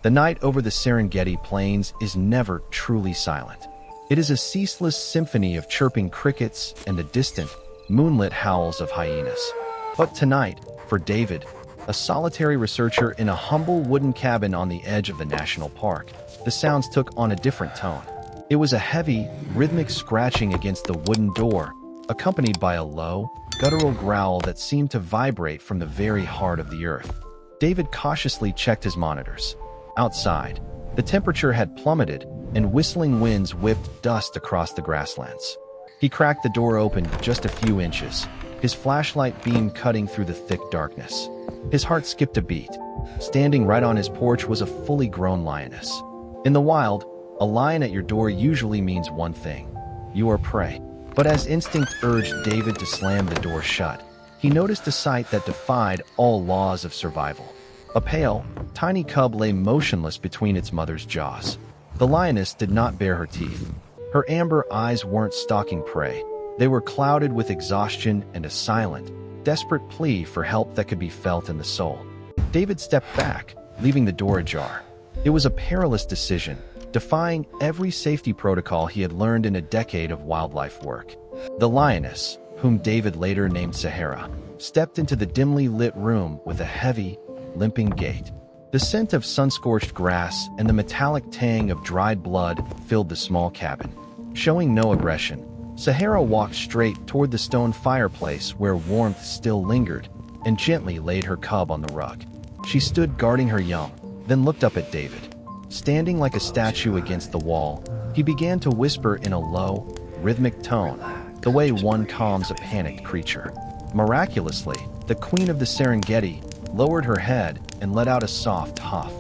The night over the Serengeti plains is never truly silent. It is a ceaseless symphony of chirping crickets and the distant, moonlit howls of hyenas. But tonight, for David, a solitary researcher in a humble wooden cabin on the edge of the national park, the sounds took on a different tone. It was a heavy, rhythmic scratching against the wooden door, accompanied by a low, guttural growl that seemed to vibrate from the very heart of the earth. David cautiously checked his monitors. Outside, the temperature had plummeted, and whistling winds whipped dust across the grasslands. He cracked the door open just a few inches, his flashlight beam cutting through the thick darkness. His heart skipped a beat. Standing right on his porch was a fully grown lioness. In the wild, a lion at your door usually means one thing: you are prey. But as instinct urged David to slam the door shut, he noticed a sight that defied all laws of survival. A pale, tiny cub lay motionless between its mother's jaws. The lioness did not bare her teeth. Her amber eyes weren't stalking prey. They were clouded with exhaustion and a silent, desperate plea for help that could be felt in the soul. David stepped back, leaving the door ajar. It was a perilous decision, defying every safety protocol he had learned in a decade of wildlife work. The lioness, whom David later named Sahara, stepped into the dimly lit room with a heavy, limping gait. The scent of sun-scorched grass and the metallic tang of dried blood filled the small cabin. Showing no aggression, Sahara walked straight toward the stone fireplace where warmth still lingered and gently laid her cub on the rug. She stood guarding her young, then looked up at David. Standing like a statue against the wall, he began to whisper in a low, rhythmic tone, the way one calms a panicked creature. Miraculously, the queen of the Serengeti lowered her head and let out a soft huff.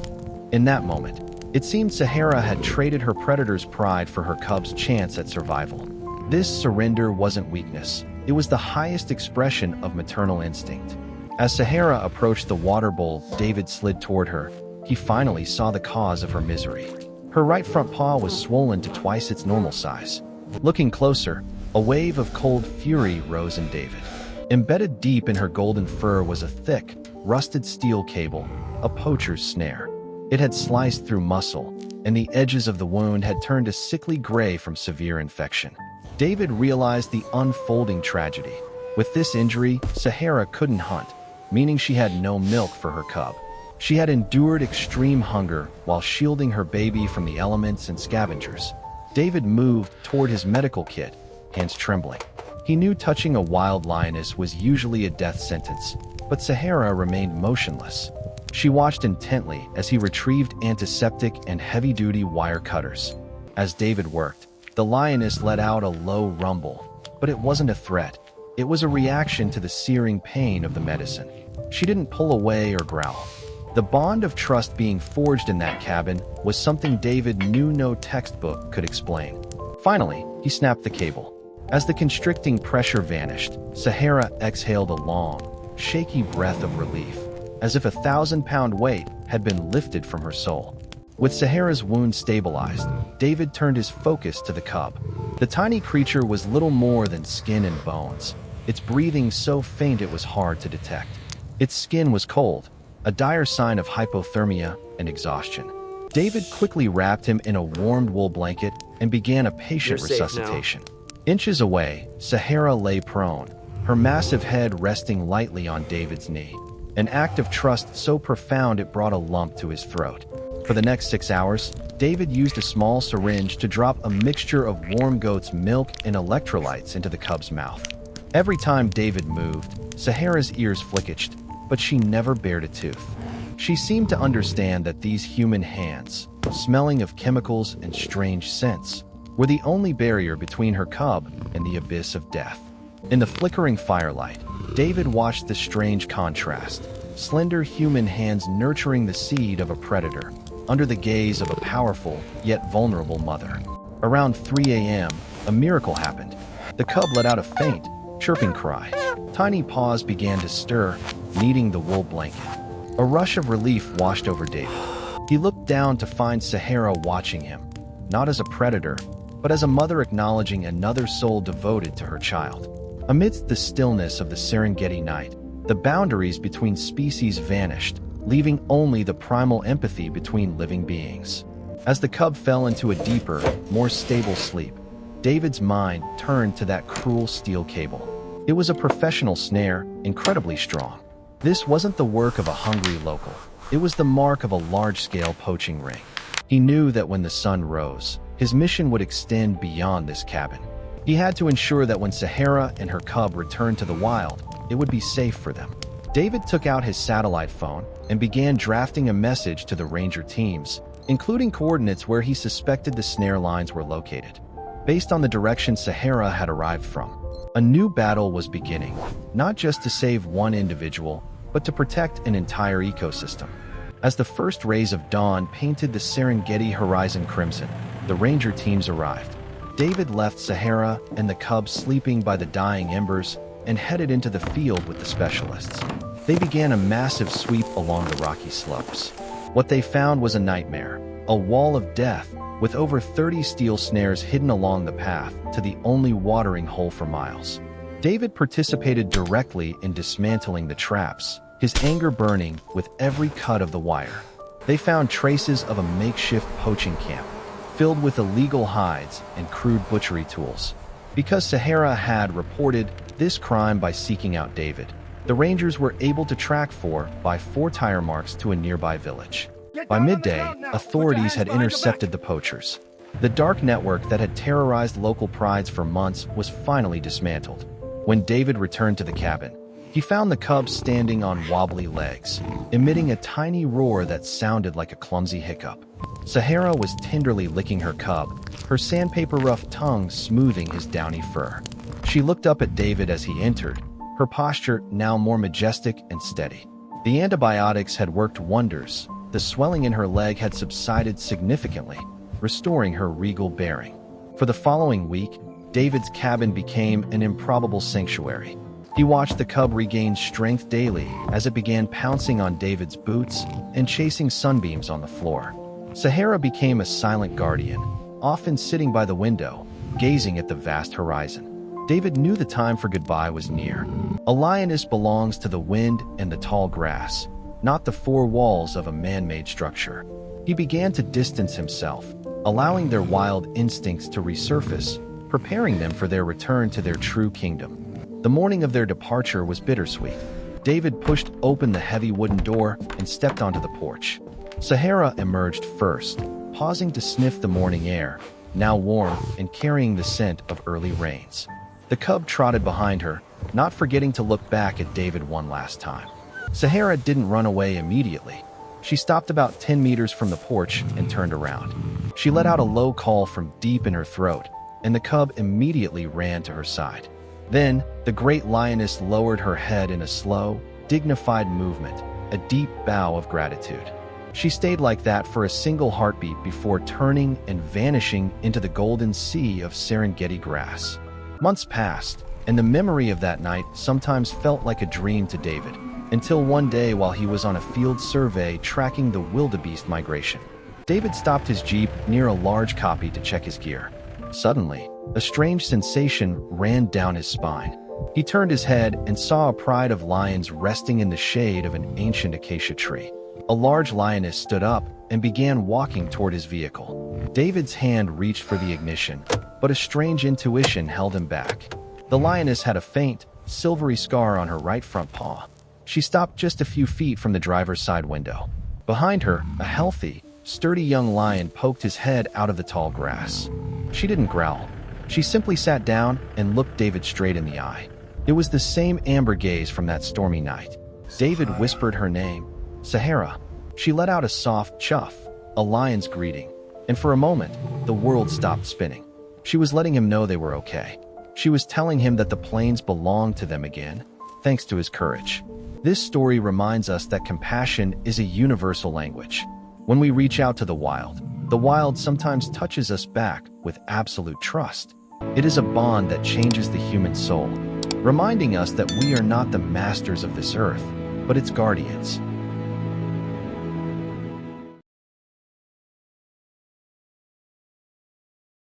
In that moment, it seemed Sahara had traded her predator's pride for her cub's chance at survival. This surrender wasn't weakness. It was the highest expression of maternal instinct. As Sahara approached the water bowl David slid toward her, he finally saw the cause of her misery. Her right front paw was swollen to twice its normal size. Looking closer, a wave of cold fury rose in David. Embedded deep in her golden fur was a thick, rusted steel cable, a poacher's snare. It had sliced through muscle, and the edges of the wound had turned a sickly gray from severe infection. David realized the unfolding tragedy. With this injury, Sahara couldn't hunt, meaning she had no milk for her cub. She had endured extreme hunger while shielding her baby from the elements and scavengers. David moved toward his medical kit, hands trembling. He knew touching a wild lioness was usually a death sentence, but Sahara remained motionless. She watched intently as he retrieved antiseptic and heavy-duty wire cutters. As David worked, the lioness let out a low rumble, but it wasn't a threat. It was a reaction to the searing pain of the medicine. She didn't pull away or growl. The bond of trust being forged in that cabin was something David knew no textbook could explain. Finally, he snapped the cable. As the constricting pressure vanished, Sahara exhaled a long, shaky breath of relief, as if a 1,000-pound weight had been lifted from her soul. With Sahara's wound stabilized, David turned his focus to the cub. The tiny creature was little more than skin and bones, its breathing so faint it was hard to detect. Its skin was cold, a dire sign of hypothermia and exhaustion. David quickly wrapped him in a warmed wool blanket and began a patient resuscitation. Inches away, Sahara lay prone, her massive head resting lightly on David's knee. An act of trust so profound it brought a lump to his throat. For the next 6 hours, David used a small syringe to drop a mixture of warm goat's milk and electrolytes into the cub's mouth. Every time David moved, Sahara's ears flicked, but she never bared a tooth. She seemed to understand that these human hands, smelling of chemicals and strange scents, were the only barrier between her cub and the abyss of death. In the flickering firelight, David watched the strange contrast, slender human hands nurturing the seed of a predator, under the gaze of a powerful yet vulnerable mother. Around 3 a.m., a miracle happened. The cub let out a faint, chirping cry. Tiny paws began to stir, kneading the wool blanket. A rush of relief washed over David. He looked down to find Sahara watching him, not as a predator, but as a mother acknowledging another soul devoted to her child. Amidst the stillness of the Serengeti night, the boundaries between species vanished, leaving only the primal empathy between living beings. As the cub fell into a deeper, more stable sleep, David's mind turned to that cruel steel cable. It was a professional snare, incredibly strong. This wasn't the work of a hungry local. It was the mark of a large-scale poaching ring. He knew that when the sun rose, his mission would extend beyond this cabin. He had to ensure that when Sahara and her cub returned to the wild, it would be safe for them. David took out his satellite phone and began drafting a message to the ranger teams, including coordinates where he suspected the snare lines were located. Based on the direction Sahara had arrived from, a new battle was beginning, not just to save one individual, but to protect an entire ecosystem. As the first rays of dawn painted the Serengeti horizon crimson, the ranger teams arrived. David left Sahara and the cub sleeping by the dying embers and headed into the field with the specialists. They began a massive sweep along the rocky slopes. What they found was a nightmare, a wall of death with over 30 steel snares hidden along the path to the only watering hole for miles. David participated directly in dismantling the traps, his anger burning with every cut of the wire. They found traces of a makeshift poaching camp, filled with illegal hides and crude butchery tools. Because Sahara had reported this crime by seeking out David, the rangers were able to track 4 by 4 tire marks to a nearby village. By midday, authorities had intercepted the poachers. The dark network that had terrorized local prides for months was finally dismantled. When David returned to the cabin, he found the cub standing on wobbly legs, emitting a tiny roar that sounded like a clumsy hiccup. Sahara was tenderly licking her cub, her sandpaper-rough tongue smoothing his downy fur. She looked up at David as he entered, her posture now more majestic and steady. The antibiotics had worked wonders. The swelling in her leg had subsided significantly, restoring her regal bearing. For the following week, David's cabin became an improbable sanctuary. He watched the cub regain strength daily as it began pouncing on David's boots and chasing sunbeams on the floor. Sahara became a silent guardian, often sitting by the window, gazing at the vast horizon. David knew the time for goodbye was near. A lioness belongs to the wind and the tall grass, not the 4 walls of a man-made structure. He began to distance himself, allowing their wild instincts to resurface, preparing them for their return to their true kingdom. The morning of their departure was bittersweet. David pushed open the heavy wooden door and stepped onto the porch. Sahara emerged first, pausing to sniff the morning air, now warm and carrying the scent of early rains. The cub trotted behind her, not forgetting to look back at David one last time. Sahara didn't run away immediately. She stopped about 10 meters from the porch and turned around. She let out a low call from deep in her throat, and the cub immediately ran to her side. Then, the great lioness lowered her head in a slow, dignified movement, a deep bow of gratitude. She stayed like that for a single heartbeat before turning and vanishing into the golden sea of Serengeti grass. Months passed, and the memory of that night sometimes felt like a dream to David, until one day while he was on a field survey tracking the wildebeest migration. David stopped his jeep near a large copy to check his gear. Suddenly, a strange sensation ran down his spine. He turned his head and saw a pride of lions resting in the shade of an ancient acacia tree. A large lioness stood up and began walking toward his vehicle. David's hand reached for the ignition, but a strange intuition held him back. The lioness had a faint, silvery scar on her right front paw. She stopped just a few feet from the driver's side window. Behind her, a healthy, sturdy young lion poked his head out of the tall grass. She didn't growl. She simply sat down and looked David straight in the eye. It was the same amber gaze from that stormy night. David whispered her name, Sahara. She let out a soft chuff, a lion's greeting, and for a moment, the world stopped spinning. She was letting him know they were okay. She was telling him that the plains belonged to them again, thanks to his courage. This story reminds us that compassion is a universal language. When we reach out to the wild sometimes touches us back with absolute trust. It is a bond that changes the human soul, reminding us that we are not the masters of this earth, but its guardians.